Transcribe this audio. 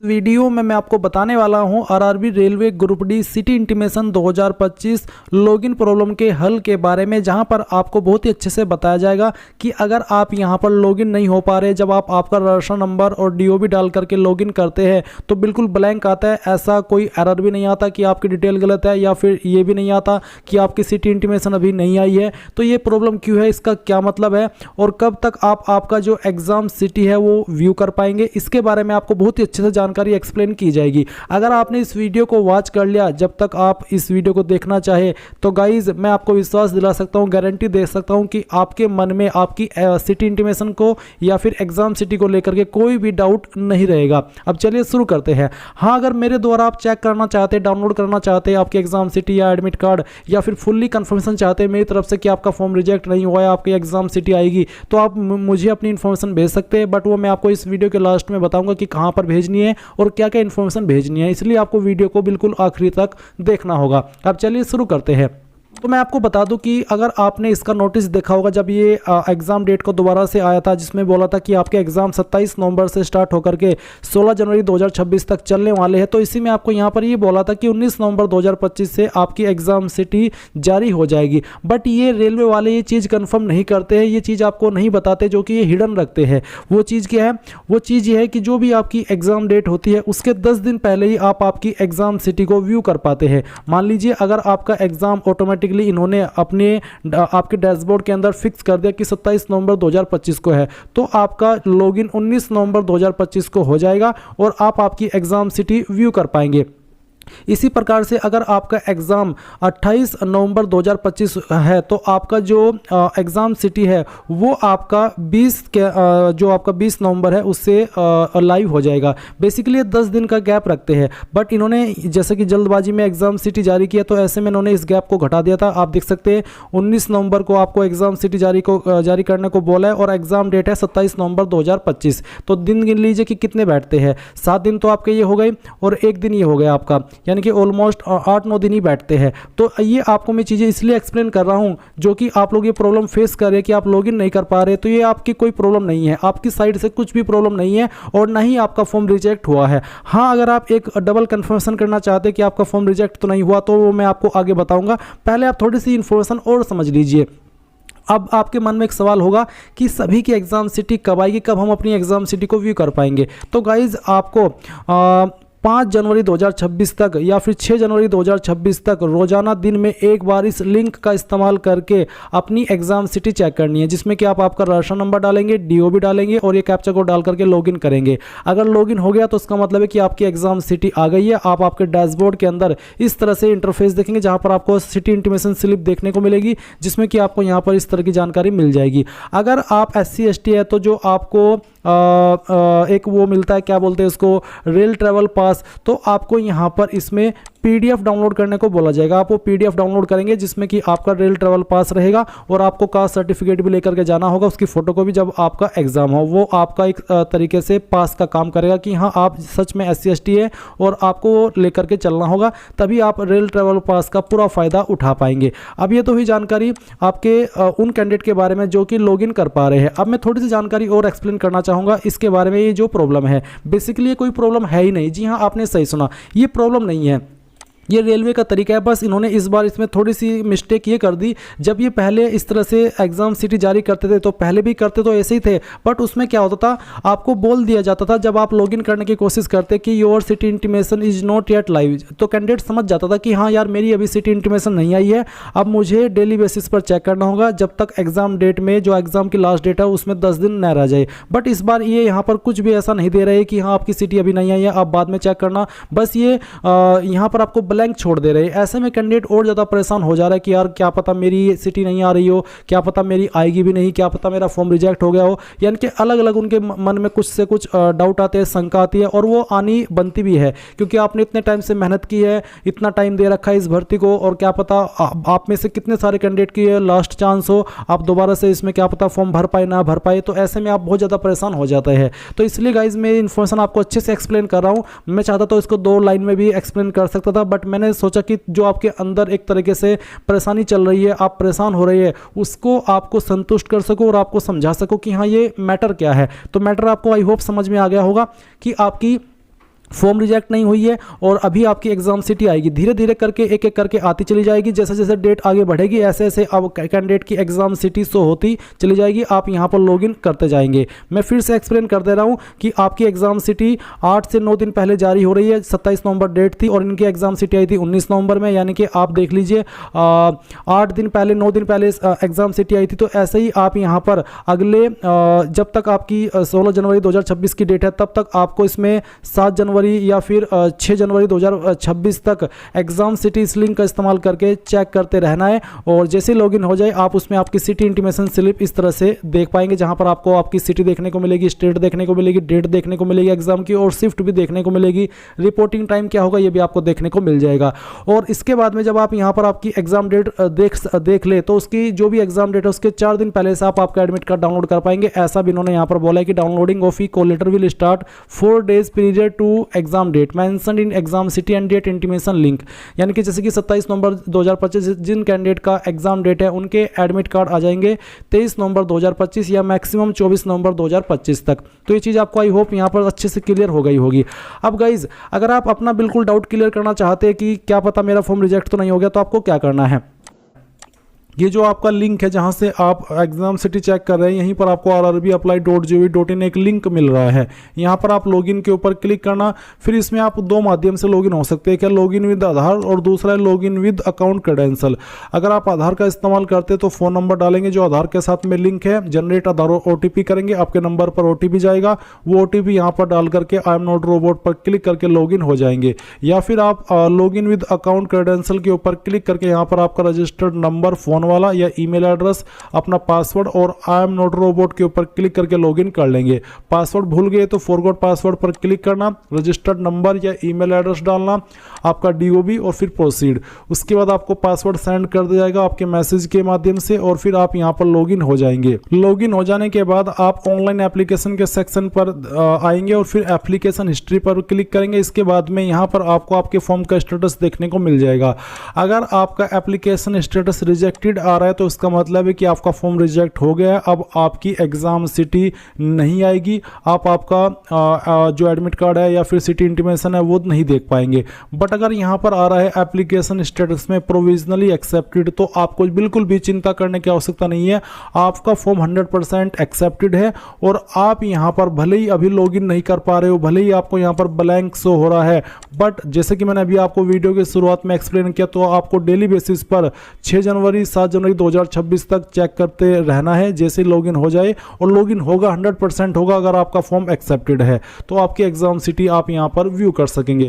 Video में मैं आपको बताने वाला हूं RRB railway group D city intimation 2025 login problem के हल के बारे में, जहां पर आपको बहुत ही अच्छे से बताया जाएगा कि अगर आप यहां पर लॉगिन नहीं हो पा रहे, जब आप आपका रजिस्ट्रेशन नंबर और डीओबी डाल करके लॉगिन करते हैं तो बिल्कुल ब्लैंक आता है। ऐसा कोई एरर भी नहीं आता कि आपकी डिटेल गलत है, या फिर ये भी नहीं आता कि आपकी सिटी इंटीमेशन अभी नहीं आई है। तो ये प्रॉब्लम क्यों है, इसका क्या मतलब है और कब तक आप आपका जो एग्जाम सिटी है वो व्यू कर पाएंगे, इसके बारे में आपको बहुत ही अच्छे से जानकारी एक्सप्लेन की जाएगी। अगर आपने इस वीडियो को वॉच कर लिया, जब तक आप इस वीडियो को देखना चाहे, तो गाइज मैं आपको विश्वास दिला सकता हूं, गारंटी दे सकता हूं कि आपके मन में आपकी सिटी इंटीमेशन को या फिर एग्जाम सिटी को लेकर के कोई भी डाउट नहीं रहेगा। अब चलिए शुरू करते हैं। हाँ, अगर मेरे द्वारा आप चेक करना चाहते हैं, डाउनलोड करना चाहते हैं आपके एग्जाम सिटी या एडमिट कार्ड, या फिर फुल्ली कंफर्मेशन चाहते हैं मेरी तरफ से कि आपका फॉर्म रिजेक्ट नहीं हुआ है, आपकी एग्जाम सिटी आएगी, तो आप मुझे अपनी इन्फॉर्मेशन भेज सकते हैं। बट वो मैं आपको इस वीडियो के लास्ट में बताऊंगा कि कहां पर भेजनी है और क्या क्या इन्फॉर्मेशन भेजनी है, इसलिए आपको वीडियो को बिल्कुल आखिरी तक देखना होगा। अब चलिए शुरू करते हैं। तो मैं आपको बता दूं कि अगर आपने इसका नोटिस देखा होगा, जब ये एग्ज़ाम डेट को दोबारा से आया था, जिसमें बोला था कि आपके एग्ज़ाम 27 नवंबर से स्टार्ट होकर के 16 जनवरी 2026 तक चलने वाले हैं, तो इसी में आपको यहाँ पर ये बोला था कि 19 नवंबर 2025 से आपकी एग्ज़ाम सिटी जारी हो जाएगी। बट ये रेलवे वाले ये चीज़ कन्फर्म नहीं करते हैं, ये चीज़ आपको नहीं बताते, जो कि ये हिडन रखते हैं। वो चीज़ क्या है, वो चीज़ ये है कि जो भी आपकी एग्ज़ाम डेट होती है उसके 10 दिन पहले ही आप आपकी एग्ज़ाम सिटी को व्यू कर पाते हैं। मान लीजिए अगर आपका एग्ज़ाम ऑटोमेटिकली इन्होंने अपने आपके डैशबोर्ड के अंदर फिक्स कर दिया कि 27 नवंबर 2025 को है, तो आपका लॉगिन 19 नवंबर 2025 को हो जाएगा और आप आपकी एग्जाम सिटी व्यू कर पाएंगे। इसी प्रकार से अगर आपका एग्ज़ाम 28 नवंबर 2025 है, तो आपका जो एग्ज़ाम सिटी है वो आपका 20 नवंबर है उससे लाइव हो जाएगा। बेसिकली 10 दिन का गैप रखते हैं, बट इन्होंने जैसे कि जल्दबाजी में एग्ज़ाम सिटी जारी किया, तो ऐसे में इन्होंने इस गैप को घटा दिया था। आप देख सकते हैं 19 नवंबर को आपको एग्ज़ाम सिटी जारी करने को बोला है और एग्ज़ाम डेट है 27 नवंबर 2025। तो दिन गिन लीजिए कि कितने बैठते हैं। 7 दिन तो आपके ये हो गए और 1 दिन ये हो गया आपका, यानी कि ऑलमोस्ट 8-9 दिन ही बैठते हैं। तो ये आपको मैं चीज़ें इसलिए एक्सप्लेन कर रहा हूं, जो कि आप लोग ये प्रॉब्लम फेस कर रहे हैं कि आप लॉगिन नहीं कर पा रहे, तो ये आपकी कोई प्रॉब्लम नहीं है, आपकी साइड से कुछ भी प्रॉब्लम नहीं है और ना ही आपका फॉर्म रिजेक्ट हुआ है। हाँ, अगर आप एक डबल कन्फर्मेशन करना चाहते हैं कि आपका फॉर्म रिजेक्ट तो नहीं हुआ, तो वो मैं आपको आगे बताऊंगा। पहले आप थोड़ी सी इन्फॉर्मेशन और समझ लीजिए। अब आपके मन में एक सवाल होगा कि सभी की एग्ज़ाम सिटी कब आएगी, कब हम अपनी एग्ज़ाम सिटी को व्यू कर पाएंगे। तो गाइज आपको 5 जनवरी 2026 तक या फिर 6 जनवरी 2026 तक रोजाना दिन में एक बार इस लिंक का इस्तेमाल करके अपनी एग्जाम सिटी चेक करनी है, जिसमें कि आप आपका रजिस्ट्रेशन नंबर डालेंगे, डीओबी डालेंगे और ये कैप्चा कोड डाल करके लॉगिन करेंगे। अगर लॉगिन हो गया तो इसका मतलब है कि आपकी एग्जाम सिटी आ गई है। आप आपके डैशबोर्ड के अंदर इस तरह से इंटरफेस देखेंगे, जहां पर आपको सिटी इंटीमेशन स्लिप देखने को मिलेगी, जिसमें कि आपको यहाँ पर इस तरह की जानकारी मिल जाएगी। अगर आप SC ST है तो जो आपको एक वो मिलता है, क्या बोलते हैं उसको, रेल ट्रैवल पास, तो आपको यहाँ पर इसमें PDF डाउनलोड करने को बोला जाएगा। आप वो PDF डाउनलोड करेंगे जिसमें कि आपका रेल ट्रैवल पास रहेगा और आपको कास्ट सर्टिफिकेट भी लेकर के जाना होगा, उसकी फ़ोटो को भी, जब आपका एग्ज़ाम हो। वो आपका एक तरीके से पास का काम करेगा कि हाँ आप सच में SC ST है और आपको लेकर के चलना होगा, तभी आप रेल ट्रैवल पास का पूरा फ़ायदा उठा पाएंगे। अब ये तो हुई जानकारी आपके उन कैंडिडेट के बारे में जो कि लॉगिन कर पा रहे हैं। अब मैं थोड़ी सी जानकारी और एक्सप्लेन करना चाहूँगा इसके बारे में। ये जो प्रॉब्लम है, बेसिकली ये कोई प्रॉब्लम है ही नहीं। जी हाँ, आपने सही सुना, ये प्रॉब्लम नहीं है, ये रेलवे का तरीका है। बस इन्होंने इस बार इसमें थोड़ी सी मिस्टेक ये कर दी। जब ये पहले इस तरह से एग्जाम सिटी जारी करते थे, तो पहले भी करते तो ऐसे ही थे, बट उसमें क्या होता था, आपको बोल दिया जाता था जब आप लॉगिन करने की कोशिश करते कि your city intimation is not yet live, तो कैंडिडेट समझ जाता था कि हाँ यार मेरी अभी सिटी इंटीमेशन नहीं आई है, अब मुझे डेली बेसिस पर चेक करना होगा जब तक एग्जाम डेट में, जो एग्जाम की लास्ट डेट है उसमें 10 दिन न रह जाए। बट इस बार ये यहाँ पर कुछ भी ऐसा नहीं दे रहे कि हाँ आपकी सिटी अभी नहीं आई है, आप बाद में चेक करना, बस ये यहाँ पर आपको ब्लैंक छोड़ दे रहे हैं। ऐसे में कैंडिडेट और ज़्यादा परेशान हो जा रहा है कि यार क्या पता मेरी सिटी नहीं आ रही हो, क्या पता मेरी आएगी भी नहीं, क्या पता मेरा फॉर्म रिजेक्ट हो गया हो। यानी कि अलग अलग उनके मन में कुछ से कुछ डाउट आते हैं, शंका आती है, और वो आनी बनती भी है क्योंकि आपने इतने टाइम से मेहनत की है, इतना टाइम दे रखा है इस भर्ती को, और क्या पता आप में से कितने सारे कैंडिडेट की लास्ट चांस हो, आप दोबारा से इसमें क्या पता फॉर्म भर पाए ना भर पाए, तो ऐसे में आप बहुत ज़्यादा परेशान हो जाते हैं। तो इसलिए गाइज मैं इन्फॉर्मेशन आपको अच्छे से एक्सप्लेन कर रहा हूँ। मैं चाहता तो इसको 2 लाइन में भी एक्सप्लेन कर सकता था, बट मैंने सोचा कि जो आपके अंदर एक तरीके से परेशानी चल रही है, आप परेशान हो रही है, उसको आपको संतुष्ट कर सको और आपको समझा सको कि हाँ ये मैटर क्या है। तो मैटर आपको आई होप समझ में आ गया होगा कि आपकी फॉर्म रिजेक्ट नहीं हुई है और अभी आपकी एग्जाम सिटी आएगी। धीरे धीरे करके एक एक करके आती चली जाएगी। जैसे जैसे डेट आगे बढ़ेगी ऐसे ऐसे अब कैंडिडेट की एग्जाम सिटी शो होती चली जाएगी। आप यहां पर लॉगिन करते जाएंगे। मैं फिर से एक्सप्लेन कर दे रहा हूं कि आपकी एग्जाम सिटी 8 से 9 दिन पहले जारी हो रही है। 27 नवंबर डेट थी और इनकी एग्जाम सिटी आई थी 19 नवंबर में, यानी कि आप देख लीजिए 8 दिन पहले 9 दिन पहले एग्जाम सिटी आई थी। तो ऐसे ही आप यहां पर अगले जब तक आपकी 16 जनवरी 2026 की डेट है तब तक आपको इसमें 7 जनवरी या फिर 6 जनवरी 2026 तक एग्जाम सिटी इस लिंक का इस्तेमाल करके चेक करते रहना है। और जैसे लॉगिन हो जाए आप उसमें आपकी सिटी इंटीमेशन स्लिप इस तरह से देख पाएंगे, जहां पर आपको आपकी सिटी देखने को मिलेगी, स्टेट देखने को मिलेगी, डेट देखने को मिलेगी एग्जाम की और शिफ्ट भी देखने को मिलेगी। रिपोर्टिंग टाइम क्या होगा ये भी आपको देखने को मिल जाएगा। और इसके बाद में जब आप यहां पर आपकी एग्जाम डेट देख ले तो उसकी जो भी एग्जाम डेट है उसके 4 दिन पहले से आप आपका एडमिट कार्ड डाउनलोड कर पाएंगे। ऐसा भी इन्होंने यहां पर बोला है कि downloading of e call letter will start 4 days period to exam date mentioned in exam city and date intimation link. यानी कि जैसे कि 27 नवंबर 2025 जिन कैंडिडेट का एग्जाम डेट है उनके एडमिट कार्ड आ जाएंगे 23 नवंबर 2025 या मैक्सिमम 24 नवंबर 2025 तक। तो ये चीज़ आपको आई होप यहाँ पर अच्छे से क्लियर हो गई होगी। अब गाइज अगर आप अपना बिल्कुल डाउट क्लियर करना चाहते हैं कि क्या पता मेरा फॉर्म रिजेक्ट तो नहीं हो गया, तो आपको क्या करना है, ये जो आपका लिंक है जहां से आप एग्जाम सिटी चेक कर रहे हैं यहीं पर आपको rrbapply.gov.in एक लिंक मिल रहा है। यहां पर आप लॉगिन के ऊपर क्लिक करना। फिर इसमें आप 2 माध्यम से लॉगिन हो सकते हैं, क्या लॉगिन विद आधार और दूसरा है लॉगिन विद अकाउंट क्रेडेंशियल। अगर आप आधार का इस्तेमाल करते हैं तो फ़ोन नंबर डालेंगे जो आधार के साथ में लिंक है, जनरेट आधार OTP करेंगे, आपके नंबर पर OTP जाएगा, वो OTP यहाँ पर डाल करके आई एम नॉट रोबोट पर क्लिक करके लॉगिन हो जाएंगे। या फिर आप लॉगिन विद अकाउंट क्रेडेंशियल के ऊपर क्लिक करके यहाँ पर आपका रजिस्टर्ड नंबर, फोन वाला या ईमेल एड्रेस, अपना पासवर्ड और आई एम नॉट रोबोट के ऊपर क्लिक करके लॉगिन कर लेंगे। पासवर्ड भूल गए तो फॉरगॉट पासवर्ड पर क्लिक करना, रजिस्टर्ड नंबर या ईमेल एड्रेस डालना, आपका DOB और फिर प्रोसीड। उसके बाद आपको पासवर्ड सेंड कर दिया जाएगा आपके मैसेज के माध्यम से और फिर आप यहां पर लॉगिन हो जाएंगे। लॉगिन हो जाने के बाद आप ऑनलाइन एप्लीकेशन के सेक्शन पर आएंगे और फिर एप्लीकेशन हिस्ट्री पर क्लिक करेंगे। इसके बाद में यहां पर आपको आपके फॉर्म का स्टेटस देखने को मिल जाएगा। अगर आपका एप्लीकेशन स्टेटस रिजेक्टेड आ रहा है तो इसका मतलब है कि आपका फॉर्म रिजेक्ट हो गया है। अब आपकी एग्जाम सिटी नहीं आएगी, आप आपका जो एडमिट कार्ड है या फिर सिटी इंटीमेशन है वो नहीं देख पाएंगे। बट अगर यहां पर आ रहा है एप्लीकेशन स्टेटस में प्रोविजनली एक्सेप्टेड, तो आपको बिल्कुल भी चिंता करने की आवश्यकता नहीं है। आपका फॉर्म 100% एक्सेप्टेड है और आप यहां पर भले ही अभी लॉगिन नहीं कर पा रहे हो, भले ही आपको यहां पर ब्लैंक शो हो रहा है, बट जैसे कि मैंने अभी आपको वीडियो की शुरुआत में एक्सप्लेन किया, तो आपको डेली बेसिस पर 6 जनवरी 7 जनवरी 2026 तक चेक करते रहना है। जैसे लॉगिन हो जाए, और लॉगिन होगा 100% होगा अगर आपका फॉर्म एक्सेप्टेड है, तो आपकी एग्जाम सिटी आप यहां पर व्यू कर सकेंगे।